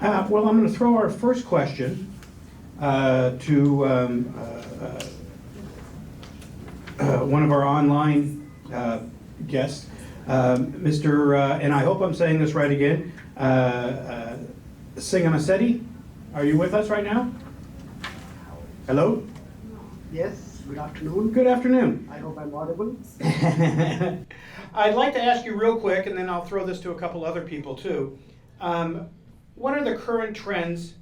Well, I'm going to throw our first question to one of our online guests, Mr. And I hope I'm saying this right again, Singamasetti. Are you with us right now? Hello? Yes, good afternoon. Good afternoon. I hope I'm audible. I'd like to ask you real quick, and then I'll throw this to a couple other people too. What are the current trends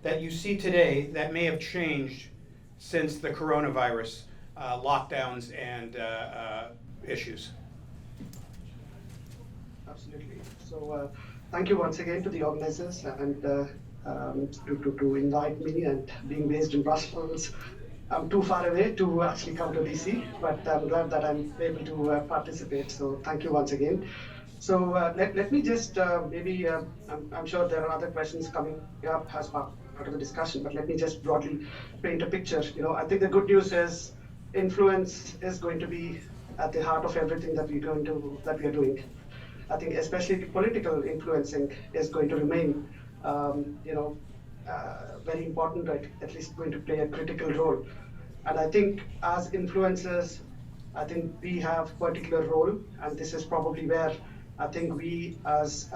that you see today that may have changed since the coronavirus lockdowns and issues? Absolutely. So thank you once again to the organizers and to invite me, and being based in Brussels. I'm too far away to actually come to DC, but I'm glad that I'm able to participate. So thank you once again. So let me just I'm sure there are other questions coming up as part of the discussion, but let me just broadly paint a picture. I think the good news is influence is going to be at the heart of everything that we are doing. I think especially political influencing is going to remain, very important, right? At least going to play a critical role. And I think as influencers, I think we have a particular role, and this is probably where I think we as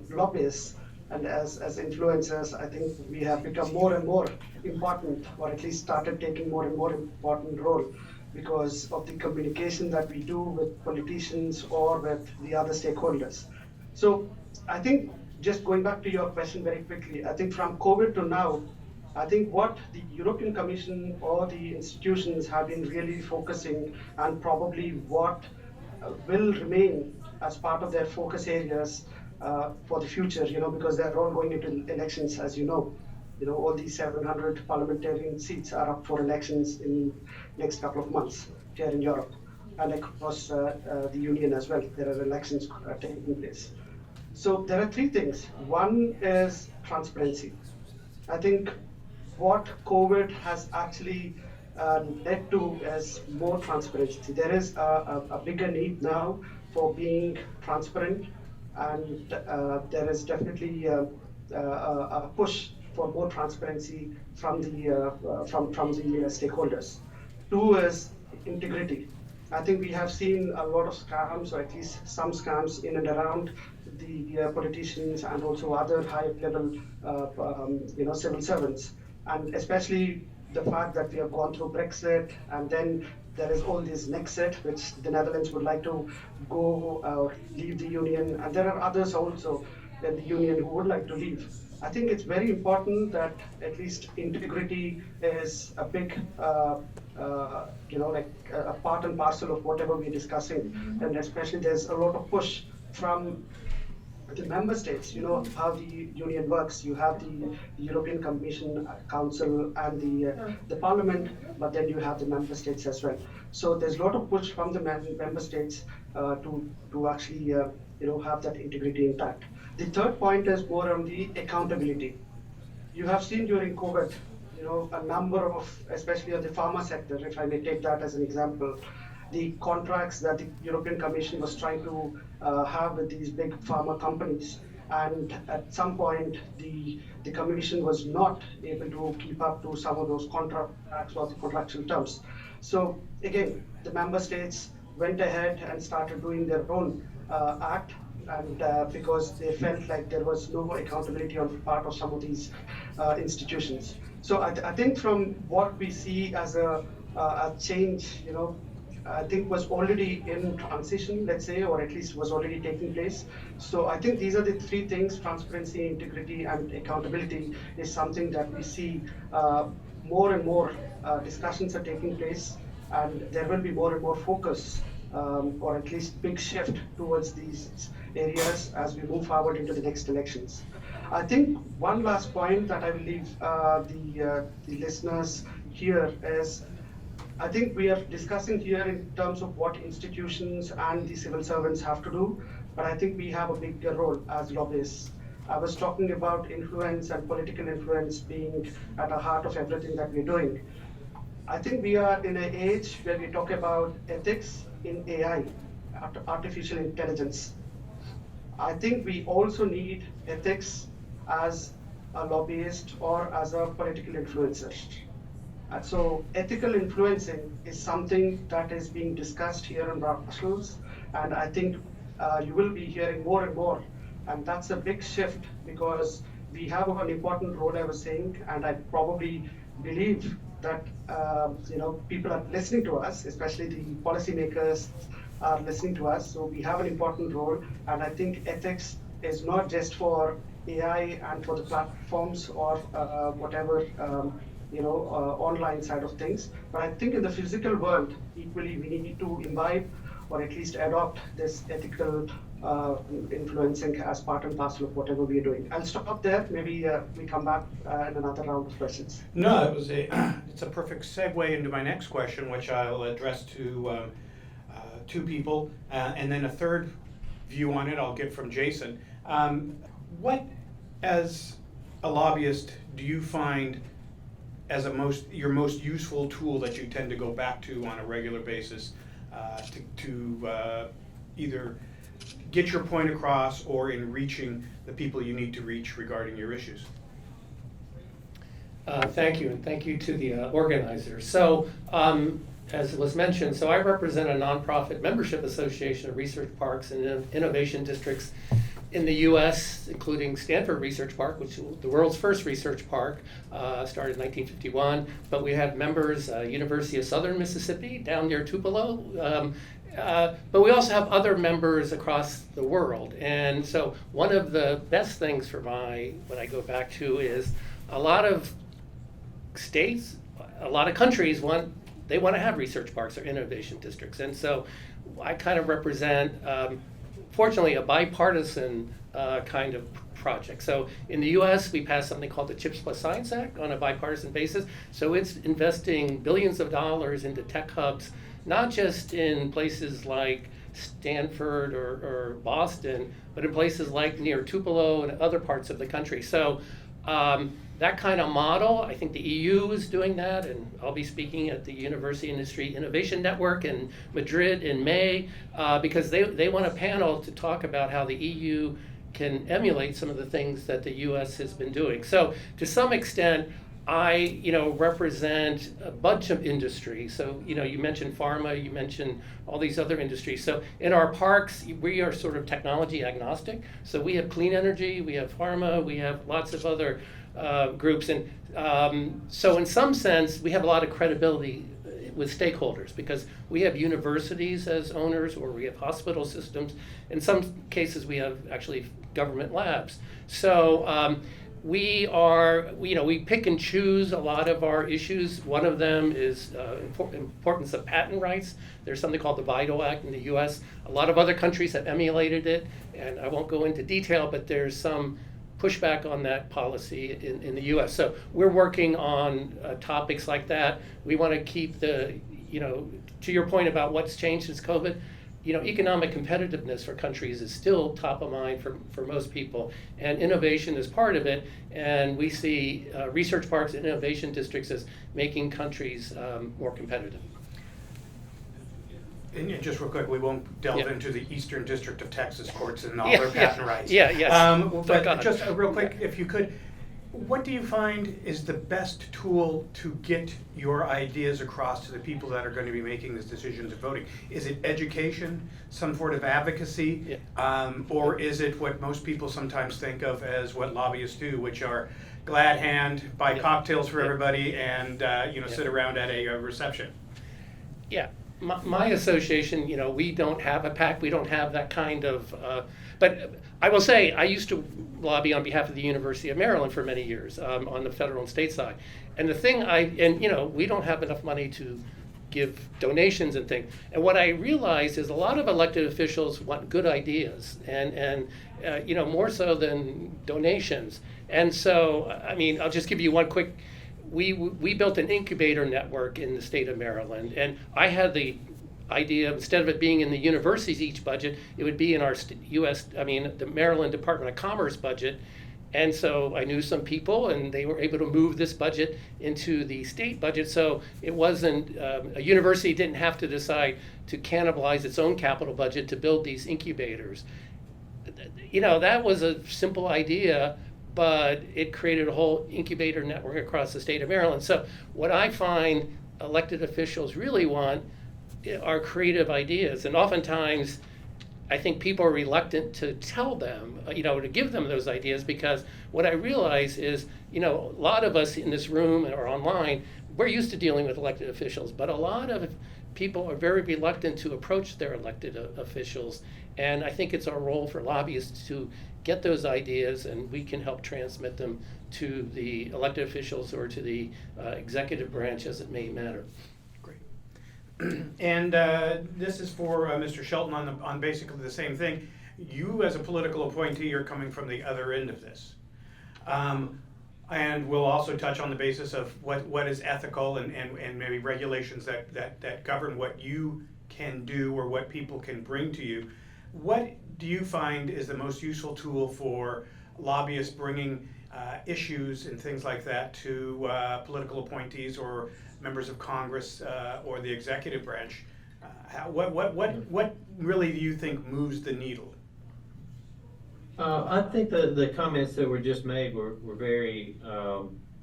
lobbyists and as influencers, I think we have become more and more important, or at least started taking more and more important role because of the communication that we do with politicians or with the other stakeholders. So I think, just going back to your question very quickly, I think from COVID to now, I think what the European Commission or the institutions have been really focusing, and probably what will remain as part of their focus areas for the future, because they're all going into elections, as you know. All these 700 parliamentarian seats are up for elections in next couple of months here in Europe and across the Union as well. There are elections taking place. So there are three things. One is transparency. I think what COVID has actually led to is more transparency. There is a bigger need now for being transparent, and there is definitely a push for more transparency from the stakeholders. Two is integrity. I think we have seen a lot of scams, or at least some scams in and around the politicians and also other high-level, civil servants, and especially the fact that we have gone through Brexit, and then there is all this Nexit, which the Netherlands would like to go or leave the Union, and there are others also in the Union who would like to leave. I think it's very important that at least integrity is a big, a part and parcel of whatever we're discussing, and especially there's a lot of push from the member states. How the union works. You have the European Commission, Council, and the Parliament, but then you have the member states as well. So there's a lot of push from the member states to actually have that integrity intact. The third point is more on the accountability. You have seen during COVID, a number of, especially on the pharma sector, if I may take that as an example, the contracts that the European Commission was trying to have with these big pharma companies. And at some point, the Commission was not able to keep up to some of those contracts or the contractual terms. So again, the member states went ahead and started doing their own act, and because they felt like there was no accountability on the part of some of these institutions. So I think from what we see as a change, I think was already in transition, let's say, or at least was already taking place. So I think these are the three things: transparency, integrity, and accountability is something that we see more and more discussions are taking place, and there will be more and more focus, or at least big shift towards these areas as we move forward into the next elections. I think one last point that I will leave the listeners here is, I think we are discussing here in terms of what institutions and the civil servants have to do, but I think we have a bigger role as lobbyists. I was talking about influence and political influence being at the heart of everything that we're doing. I think we are in an age where we talk about ethics in AI, artificial intelligence. I think we also need ethics as a lobbyist, or as a political influencer. And so ethical influencing is something that is being discussed here in Brussels, and I think you will be hearing more and more. And that's a big shift because we have an important role, I was saying, and I probably believe that people are listening to us, especially the policymakers are listening to us. So we have an important role, and I think ethics is not just for AI and for the platforms or whatever online side of things. But I think in the physical world, equally, we need to imbibe or at least adopt this ethical influencing as part and parcel of whatever we are doing. I'll stop there. Maybe we come back in another round of questions. No, it's a perfect segue into my next question, which I'll address to two people, and then a third view on it I'll get from Jason. What, as a lobbyist, do you find as your most useful tool that you tend to go back to on a regular basis to either get your point across or in reaching the people you need to reach regarding your issues? Thank you, and thank you to the organizers. So, as was mentioned, so I represent a nonprofit membership association of research parks and innovation districts in the U.S., including Stanford Research Park, which is the world's first research park, started in 1951. But we have members, University of Southern Mississippi, down near Tupelo. But we also have other members across the world. And so one of the best things for what I go back to is a lot of states, a lot of countries want to have research parks or innovation districts. And so I kind of represent, fortunately, a bipartisan kind of project. So in the US, we passed something called the CHIPS Plus Science Act on a bipartisan basis. So it's investing billions of dollars into tech hubs, not just in places like Stanford or Boston, but in places like near Tupelo and other parts of the country. So that kind of model, I think the EU is doing that, and I'll be speaking at the University Industry Innovation Network in Madrid in May, because they want a panel to talk about how the EU can emulate some of the things that the US has been doing. So to some extent, I represent a bunch of industries. So you mentioned pharma, you mentioned all these other industries. So in our parks, we are sort of technology agnostic. So we have clean energy, we have pharma, we have lots of other groups, and so in some sense, we have a lot of credibility with stakeholders because we have universities as owners, or we have hospital systems. In some cases, we have actually government labs. So we pick and choose a lot of our issues. One of them is importance of patent rights. There's something called the VITAL Act in the US. A lot of other countries have emulated it, and I won't go into detail, but there's some pushback on that policy in the US. So we're working on topics like that. We want to keep to your point about what's changed since COVID, economic competitiveness for countries is still top of mind for most people, and innovation is part of it. And we see research parks and innovation districts as making countries more competitive. And just real quick, we won't delve into the Eastern District of Texas courts and all their patent rights. Yes. But just real quick, if you could, what do you find is the best tool to get your ideas across to the people that are going to be making these decisions of voting? Is it education, some sort of advocacy, or is it what most people sometimes think of as what lobbyists do, which are glad hand, buy cocktails for everybody, and sit around at a reception? Yeah. My association, we don't have a PAC, we don't have that kind of, but I will say, I used to lobby on behalf of the University of Maryland for many years on the federal and state side. And the thing we don't have enough money to give donations and things. And what I realized is a lot of elected officials want good ideas and more so than donations. And so, I'll just give you one quick. We built an incubator network in the state of Maryland, and I had the idea, instead of it being in the university's each budget, it would be in our the Maryland Department of Commerce budget. And so I knew some people, and they were able to move this budget into the state budget. So it wasn't, a university didn't have to decide to cannibalize its own capital budget to build these incubators. That was a simple idea, but it created a whole incubator network across the state of Maryland. So what I find elected officials really want are creative ideas, and oftentimes I think people are reluctant to tell them, to give them those ideas, because what I realize is, a lot of us in this room or online, we're used to dealing with elected officials, but a lot of people are very reluctant to approach their elected officials. And I think it's our role for lobbyists to get those ideas, and we can help transmit them to the elected officials or to the executive branch, as it may matter. Great. And this is for Mr. Shelton on basically the same thing. You, as a political appointee, are coming from the other end of this. And we'll also touch on the basis of what is ethical and maybe regulations that govern what you can do or what people can bring to you. What do you find is the most useful tool for lobbyists bringing issues and things like that to political appointees or members of Congress or the executive branch? What really do you think moves the needle? I think the comments that were just made were very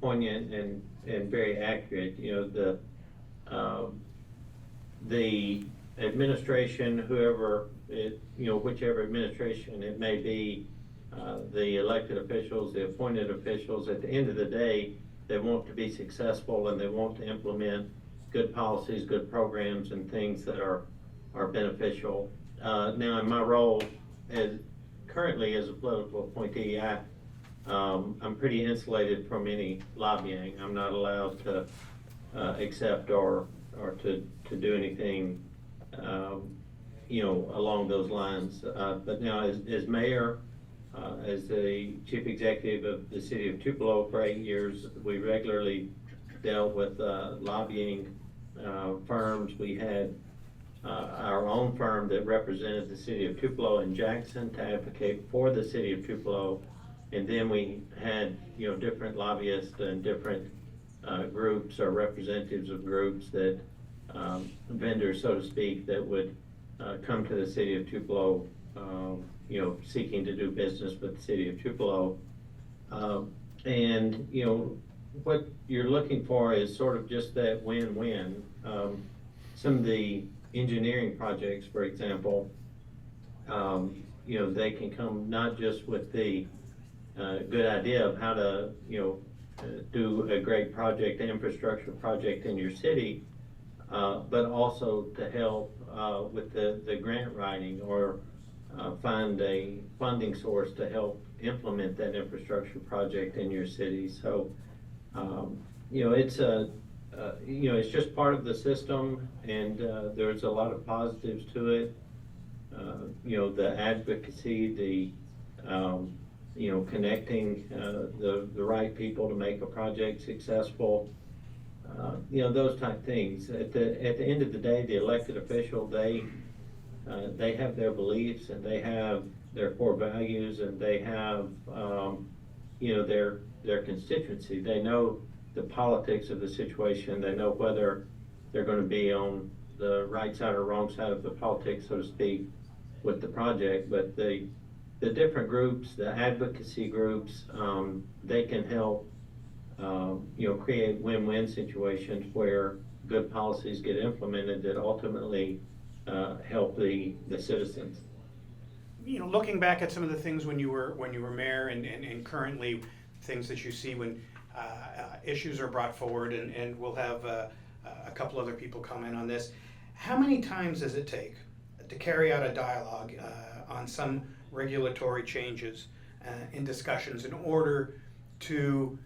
poignant and very accurate. The administration, whichever administration it may be, the elected officials, the appointed officials, at the end of the day, they want to be successful and they want to implement good policies, good programs, and things that are beneficial. Now, in my role currently as a political appointee, I'm pretty insulated from any lobbying. I'm not allowed to accept or to do anything along those lines. But now, as mayor, as the chief executive of the city of Tupelo for 8 years, we regularly dealt with lobbying firms. We had our own firm that represented the city of Tupelo and Jackson to advocate for the city of Tupelo. And then we had, different lobbyists and different groups or representatives of groups that, vendors, so to speak, that would come to the city of Tupelo, seeking to do business with the city of Tupelo. And what you're looking for is sort of just that win-win. Some of the engineering projects, for example, they can come not just with the good idea of how to, do a great project, an infrastructure project in your city, but also to help with the grant writing or find a funding source to help implement that infrastructure project in your city. So, it's just part of the system, and there's a lot of positives to it. The advocacy, connecting the right people to make a project successful. Those type things. At the end of the day, the elected official, they have their beliefs and they have their core values and they have their constituency. They know the politics of the situation. They know whether they're going to be on the right side or wrong side of the politics, so to speak, with the project. But the different groups, the advocacy groups, they can help create win-win situations where good policies get implemented that ultimately help the citizens. Looking back at some of the things when you were mayor and currently things that you see when issues are brought forward, and we'll have a couple other people comment on this. How many times does it take to carry out a dialogue on some regulatory changes in discussions in order to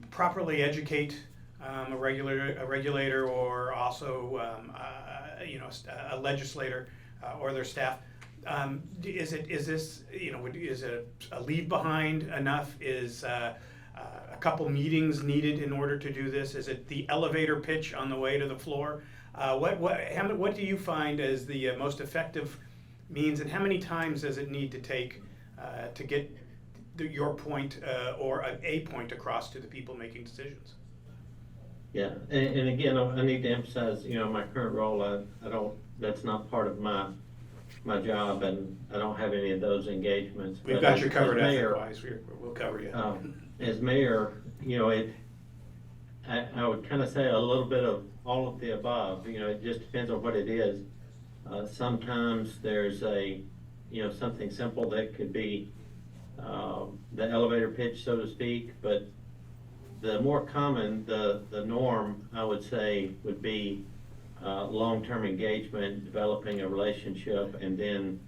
properly educate a regulator or also a legislator or their staff? Is a leave behind enough? Is a couple meetings needed in order to do this? Is it the elevator pitch on the way to the floor? What do you find as the most effective means, and how many times does it need to take to get your point or a point across to the people making decisions? Yeah, and again, I need to emphasize, my current role, I don't. That's not part of my my job, and I don't have any of those engagements. We've But got as- you covered as mayor, ethic-wise, we'll cover you. As mayor, you know, I would kind of say a little bit of all of the above. You know, it just depends on what it is. Sometimes there's something simple that could be the elevator pitch, so to speak, but the more common, the norm, I would say, would be long-term engagement, developing a relationship, and then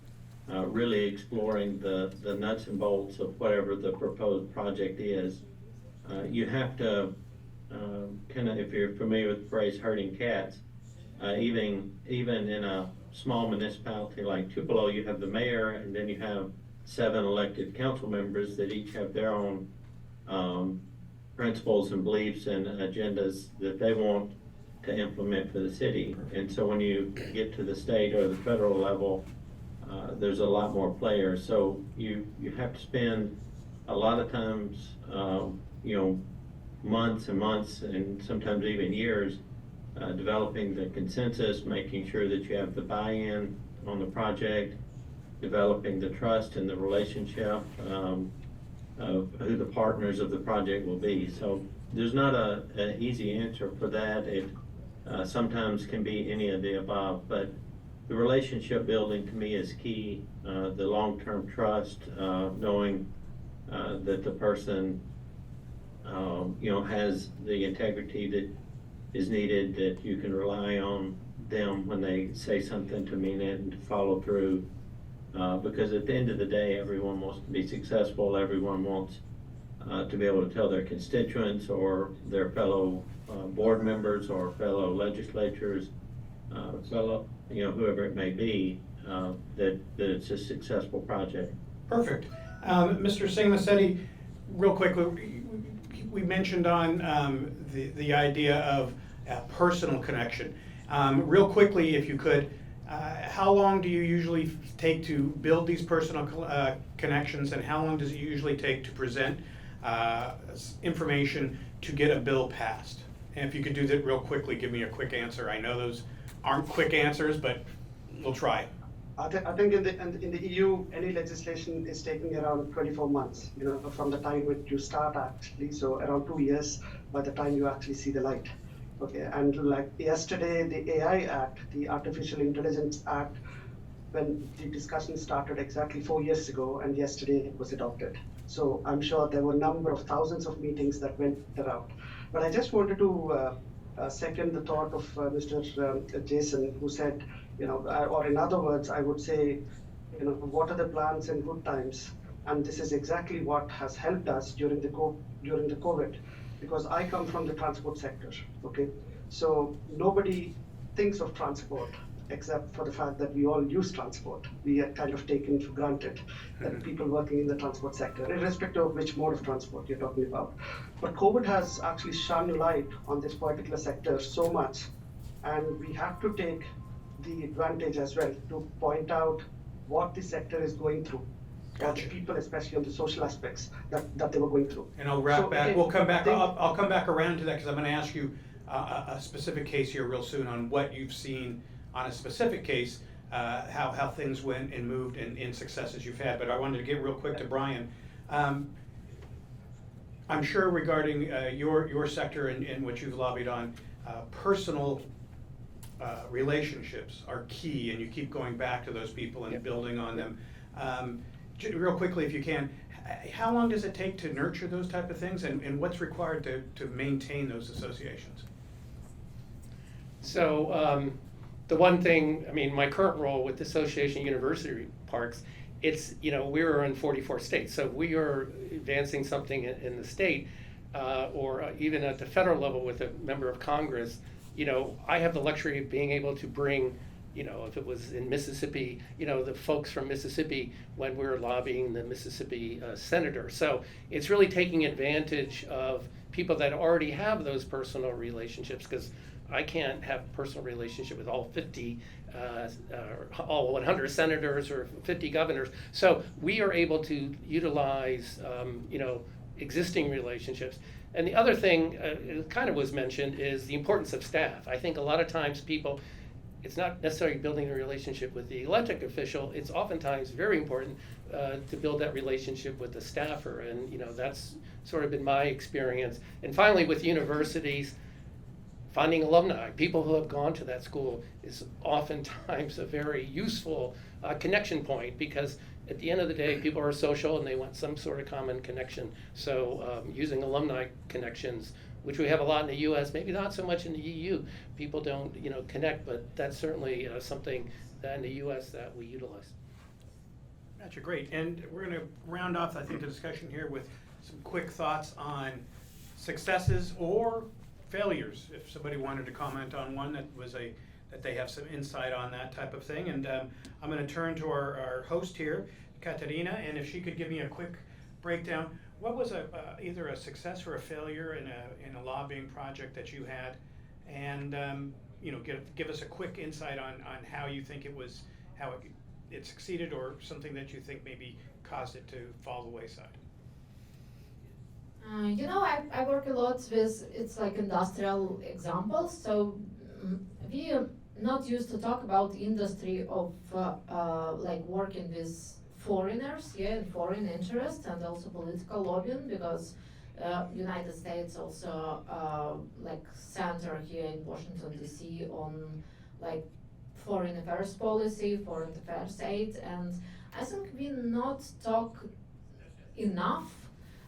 really exploring the nuts and bolts of whatever the proposed project is. You have to kind of, if you're familiar with the phrase herding cats, even in a small municipality like Tupelo, you have the mayor, and then you have 7 elected council members that each have their own principles and beliefs and agendas that they want to implement for the city. And so when you get to the state or the federal level, there's a lot more players. So you have to spend a lot of times, months and months, and sometimes even years, developing the consensus, making sure that you have the buy-in on the project, developing the trust and the relationship of who the partners of the project will be. So there's not an easy answer for that. It sometimes can be any of the above, but the relationship building to me is key. The long-term trust, knowing that the person has the integrity that is needed, that you can rely on them when they say something to mean it and to follow through. Because at the end of the day, everyone wants to be successful. Everyone wants to be able to tell their constituents or their fellow board members or fellow legislators, whoever it may be, that it's a successful project. Perfect. Mr. Singh Massetti, real quickly, we mentioned on the idea of personal connection. Real quickly, if you could, how long do you usually take to build these personal connections, and how long does it usually take to present information to get a bill passed? And if you could do that real quickly, give me a quick answer. I know those aren't quick answers, but we'll try. I think in the EU, any legislation is taking around 24 months, from the time when you start actually, so around 2 years by the time you actually see the light. Okay, and like yesterday, the AI Act, the Artificial Intelligence Act, when the discussion started exactly 4 years ago, and yesterday it was adopted. So I'm sure there were a number of thousands of meetings that went around. But I just wanted to second the thought of Mr. Jason, who said, or in other words, I would say, what are the plans in good times? And this is exactly what has helped us during the COVID, because I come from the transport sector, okay? So nobody thinks of transport except for the fact that we all use transport. We are kind of taken for granted that people working in the transport sector, irrespective of which mode of transport you're talking about. But COVID has actually shone light on this particular sector so much, and we have to take the advantage as well to point out what the sector is going through. Gotcha. The people, especially on the social aspects that they were going through. And I'll wrap back. We'll come back. They, I'll come back around to that because I'm going to ask you a specific case here real soon on what you've seen on a specific case, how things went and moved and successes you've had. But I wanted to get real quick to Brian. I'm sure regarding your sector and what you've lobbied on, personal relationships are key, and you keep going back to those people and building on them. Real quickly, if you can, how long does it take to nurture those type of things, and what's required to maintain those associations? So the one thing, my current role with the Association of University Parks, it's, we are in 44 states, so we are advancing something in the state, or even at the federal level with a member of Congress. I have the luxury of being able to bring, if it was in Mississippi, the folks from Mississippi when we were lobbying the Mississippi senator. So it's really taking advantage of people that already have those personal relationships, because I can't have a personal relationship with all 50, all 100 senators or 50 governors. So we are able to utilize, existing relationships. And the other thing, it kind of was mentioned, is the importance of staff. I think a lot of times people, it's not necessarily building a relationship with the elected official. It's oftentimes very important to build that relationship with the staffer, and that's sort of been my experience. And finally, with universities, finding alumni, people who have gone to that school, is oftentimes a very useful connection point, because at the end of the day, people are social and they want some sort of common connection. So using alumni connections, which we have a lot in the U.S., maybe not so much in the EU. People don't, connect, but that's certainly something that in the U.S. that we utilize. Gotcha, great. And we're going to round off, I think, the discussion here with some quick thoughts on successes or failures. If somebody wanted to comment on one that they have some insight on that type of thing. And I'm going to turn to our host here, Katerina, and if she could give me a quick breakdown. What was either a success or a failure in a lobbying project that you had, and give us a quick insight on how you think how it succeeded, or something that you think maybe caused it to fall the wayside. I work a lot with, it's like industrial examples. So we are not used to talk about industry of like working with foreigners, and foreign interest, and also political lobbying, because United States also like center here in Washington DC on like foreign affairs policy, foreign affairs aid, and I think we not talk enough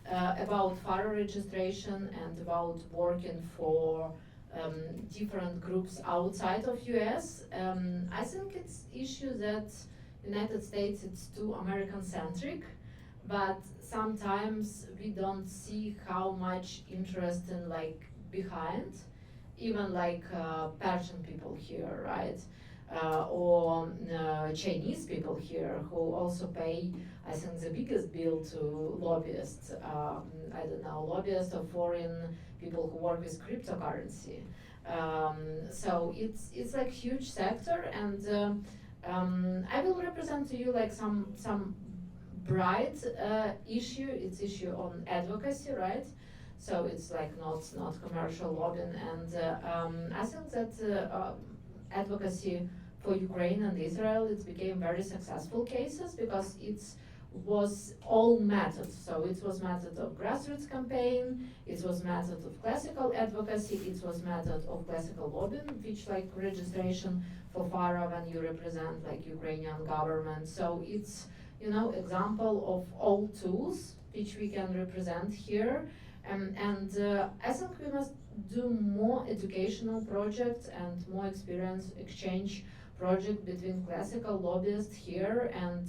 about fire registration and about working for different groups outside of US. I think it's issue that United States, it's too American-centric, but sometimes we don't see how much interest in like behind, even like Persian people here, right? Or Chinese people here who also pay, I think, the biggest bill to lobbyists. I don't know, lobbyists or foreign people who work with cryptocurrency. So it's like huge sector, and I will represent to you like some bright issue. It's issue on advocacy, right? So it's like not commercial lobbying, and I think that advocacy for Ukraine and Israel, it became very successful cases because it was all methods. So it was method of grassroots campaign, it was method of classical advocacy, it was method of classical lobbying, which like registration for FARA when you represent like Ukrainian government. So it's, example of all tools which we can represent here. And I think we must do more educational projects and more experience exchange project between classical lobbyists here and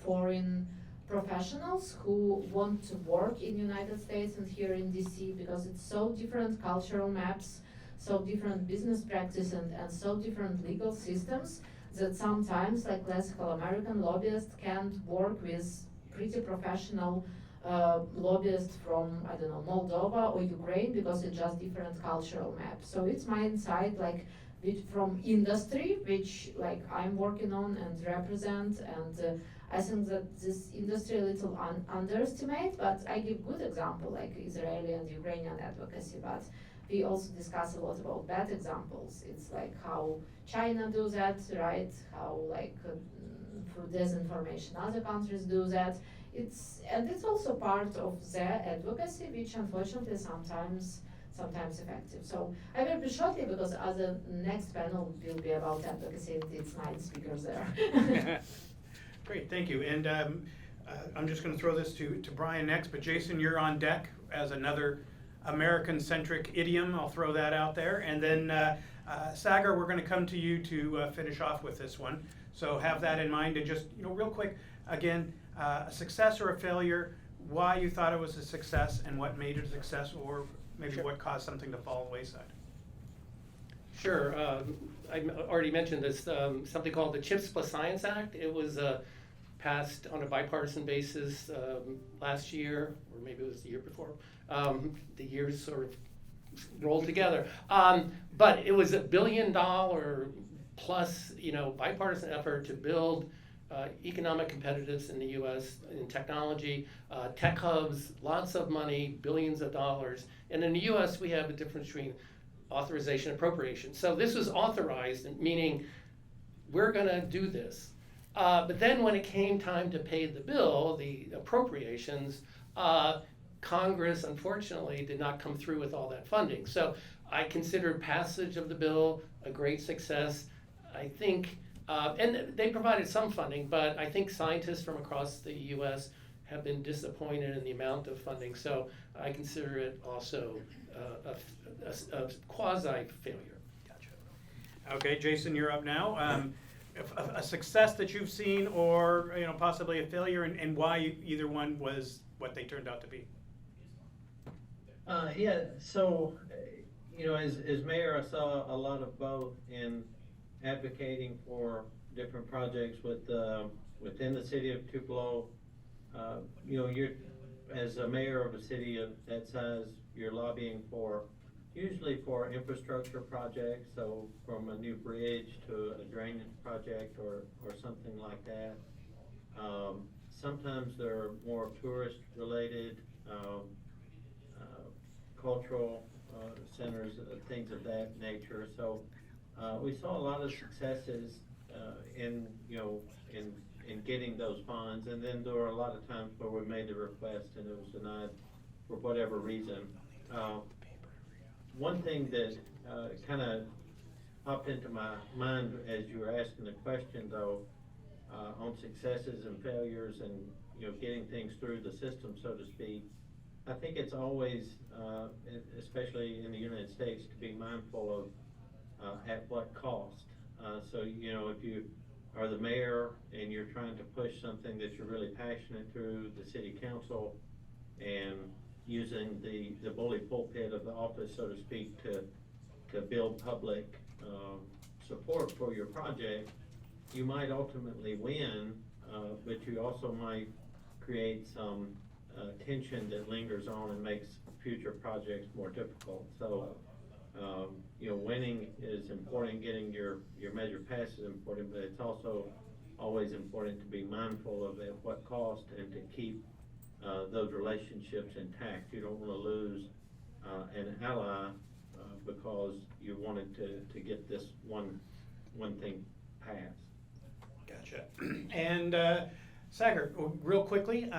foreign professionals who want to work in United States and here in DC, because it's so different cultural maps, so different business practice, and so different legal systems that sometimes like classical American lobbyists can't work with pretty professional lobbyists from, I don't know, Moldova or Ukraine, because it's just different cultural map. So it's my insight, like from industry, which like I'm working on and represent, and I think that this industry a little underestimate, but I give good example like Israeli and Ukrainian advocacy, but we also discuss a lot about bad examples. It's like how China do that, right? How like through disinformation other countries do that. It's also part of their advocacy, which unfortunately sometimes effective. So I will be shortly, because other next panel will be about advocacy, and it's 9 speakers there. Great, thank you. And I'm just going to throw this to Brian next, but Jason, you're on deck as another American-centric idiom. I'll throw that out there. And then Sagar, we're going to come to you to finish off with this one. So have that in mind, and just real quick, again, a success or a failure, why you thought it was a success and what made it a success, or maybe Sure. what caused something to fall the wayside. Sure. I already mentioned this, something called the CHIPS Plus Science Act. It was passed on a bipartisan basis last year, or maybe it was the year before. The years sort of rolled together. But it was $1 billion plus, bipartisan effort to build economic competitiveness in the U.S. in technology, tech hubs, lots of money, billions of dollars. And in the U.S., we have a difference between authorization appropriation. So this was authorized, meaning we're going to do this. But then when it came time to pay the bill, the appropriations, Congress unfortunately did not come through with all that funding. So I considered passage of the bill a great success. I think, and they provided some funding, but I think scientists from across the U.S. have been disappointed in the amount of funding. So I consider it also a quasi-failure. Gotcha. Okay, Jason, you're up now. A success that you've seen, or possibly a failure, and why either one was what they turned out to be. So as mayor, I saw a lot of both in advocating for different projects within the city of Tupelo. You're, as a mayor of a city of that size, you're lobbying usually for infrastructure projects, so from a new bridge to a drainage project or something like that. Sometimes they're more tourist related, cultural centers, things of that nature. So we saw a lot of successes in getting those funds, and then there were a lot of times where we made the request and it was denied for whatever reason. One thing that kind of popped into my mind as you were asking the question, though, on successes and failures and getting things through the system, so to speak, I think it's always, especially in the United States, to be mindful of at what cost. So if you are the mayor and you're trying to push something that you're really passionate through the city council and using the bully pulpit of the office, so to speak, to build public support for your project, you might ultimately win, but you also might create some tension that lingers on and makes future projects more difficult. So, winning is important, getting your measure passed is important, but it's also always important to be mindful of at what cost and to keep those relationships intact. You don't want to lose an ally because you wanted to get this one thing passed. Gotcha. And Sagar, real quickly,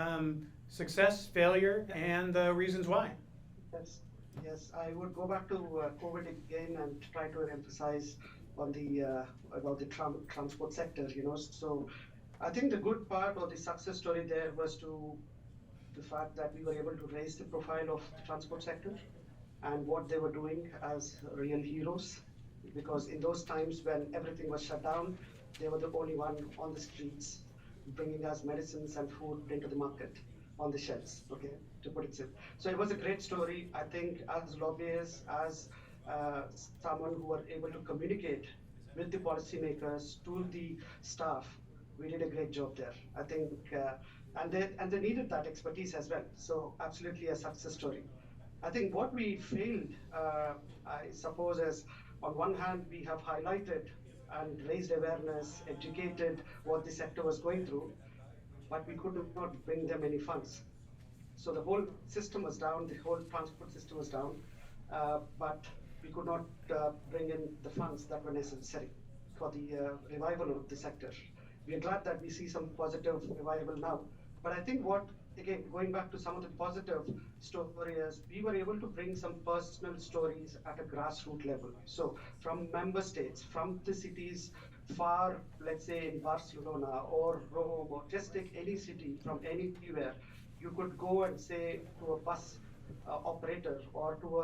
success, failure, and the reasons why. Yes, I would go back to COVID again and try to emphasize on about the transport sector. So I think the good part or the success story there was the fact that we were able to raise the profile of the transport sector and what they were doing as real heroes, because in those times when everything was shut down, they were the only one on the streets bringing us medicines and food into the market on the shelves, okay, to put it simple. So it was a great story. I think as lobbyists, as someone who were able to communicate with the policymakers to the staff, we did a great job there. I think, and they needed that expertise as well. So absolutely a success story. I think what we failed, I suppose, is on one hand, we have highlighted and raised awareness, educated what the sector was going through, but we could not bring them any funds. So the whole system was down, the whole transport system was down, but we could not bring in the funds that were necessary for the revival of the sector. We are glad that we see some positive revival now. But I think again, going back to some of the positive stories, we were able to bring some personal stories at a grassroots level. So from member states, from the cities far, let's say in Barcelona or Rome, or just take any city from anywhere, you could go and say to a bus operator or to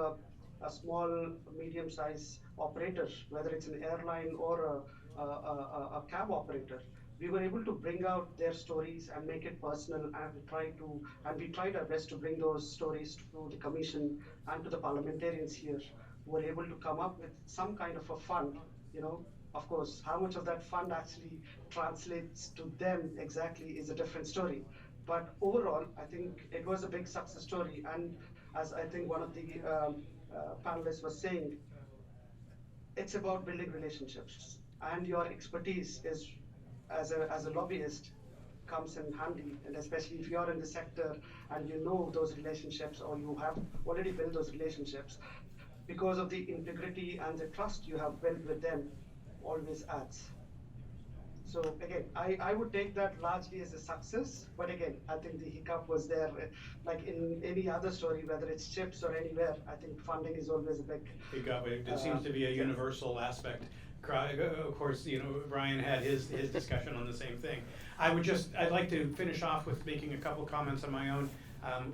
a small, medium-sized operator, whether it's an airline or a cab operator, we were able to bring out their stories and make it personal and we tried our best to bring those stories to the commission and to the parliamentarians here who were able to come up with some kind of a fund, Of course, how much of that fund actually translates to them exactly is a different story. But overall, I think it was a big success story. And as I think one of the panelists was saying, it's about building relationships. And your expertise is, as a lobbyist, comes in handy. And especially if you're in the sector and you know those relationships or you have already built those relationships, because of the integrity and the trust you have built with them, always adds. So again, I would take that largely as a success, but again, I think the hiccup was there. Like in any other story, whether it's chips or anywhere, I think funding is always a big. It seems to be a universal aspect. Of course, Brian had his discussion on the same thing. I'd like to finish off with making a couple comments on my own.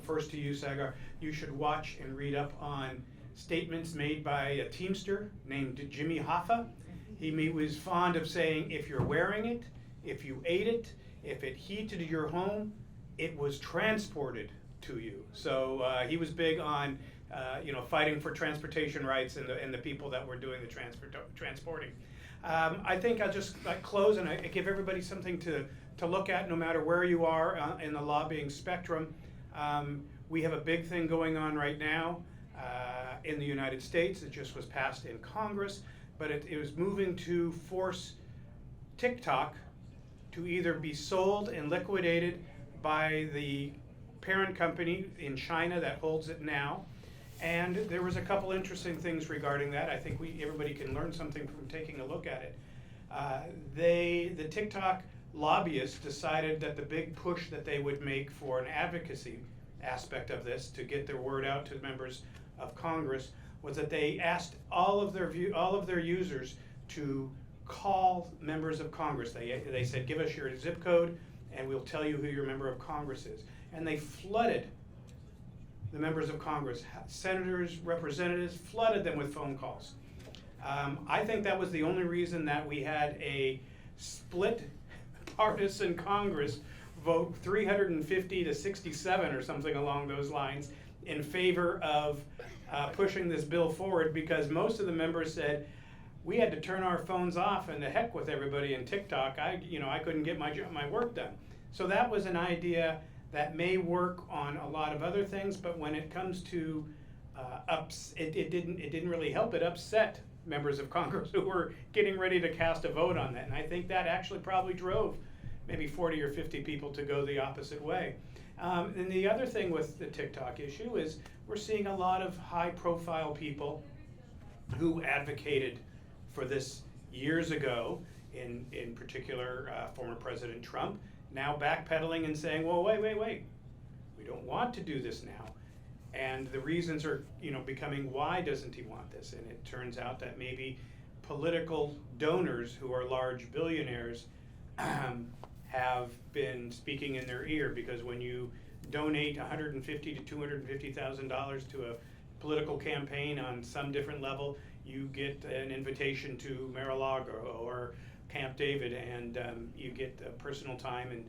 First to you, Sagar. You should watch and read up on statements made by a Teamster named Jimmy Hoffa. He was fond of saying, if you're wearing it, if you ate it, if it heated your home, it was transported to you. So he was big on fighting for transportation rights and the people that were doing the transporting. I think I'll just close and I give everybody something to look at no matter where you are in the lobbying spectrum. We have a big thing going on right now in the United States. It just was passed in Congress, but it was moving to force TikTok to either be sold and liquidated by the parent company in China that holds it now. And there was a couple interesting things regarding that. I think everybody can learn something from taking a look at it. The TikTok lobbyists decided that the big push that they would make for an advocacy aspect of this to get their word out to members of Congress was that they asked all of their users to call members of Congress. They said, give us your zip code and we'll tell you who your member of Congress is. And they flooded the members of Congress, senators, representatives, flooded them with phone calls. I think that was the only reason that we had a split partisan Congress vote 350 to 67 or something along those lines in favor of pushing this bill forward, because most of the members said, we had to turn our phones off and the heck with everybody in TikTok. I couldn't get my work done. So that was an idea that may work on a lot of other things, but when it comes to it didn't really help. It upset members of Congress who were getting ready to cast a vote on that. And I think that actually probably drove maybe 40 or 50 people to go the opposite way. And the other thing with the TikTok issue is we're seeing a lot of high-profile people who advocated for this years ago, in particular former President Trump, now backpedaling and saying, well, wait, we don't want to do this now. And the reasons are, becoming, why doesn't he want this? And it turns out that maybe political donors who are large billionaires have been speaking in their ear, because when you donate $150,000 to $250,000 to a political campaign on some different level, you get an invitation to Mar-a-Lago or Camp David, and you get personal time, and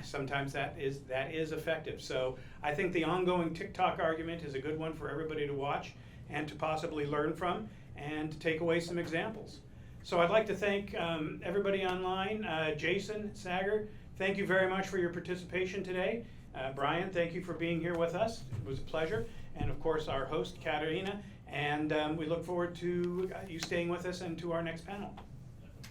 sometimes that is effective. So I think the ongoing TikTok argument is a good one for everybody to watch and to possibly learn from and to take away some examples. So I'd like to thank everybody online. Jason, Sagar, thank you very much for your participation today. Brian, thank you for being here with us. It was a pleasure. And of course, our host, Katerina. And we look forward to you staying with us and to our next panel.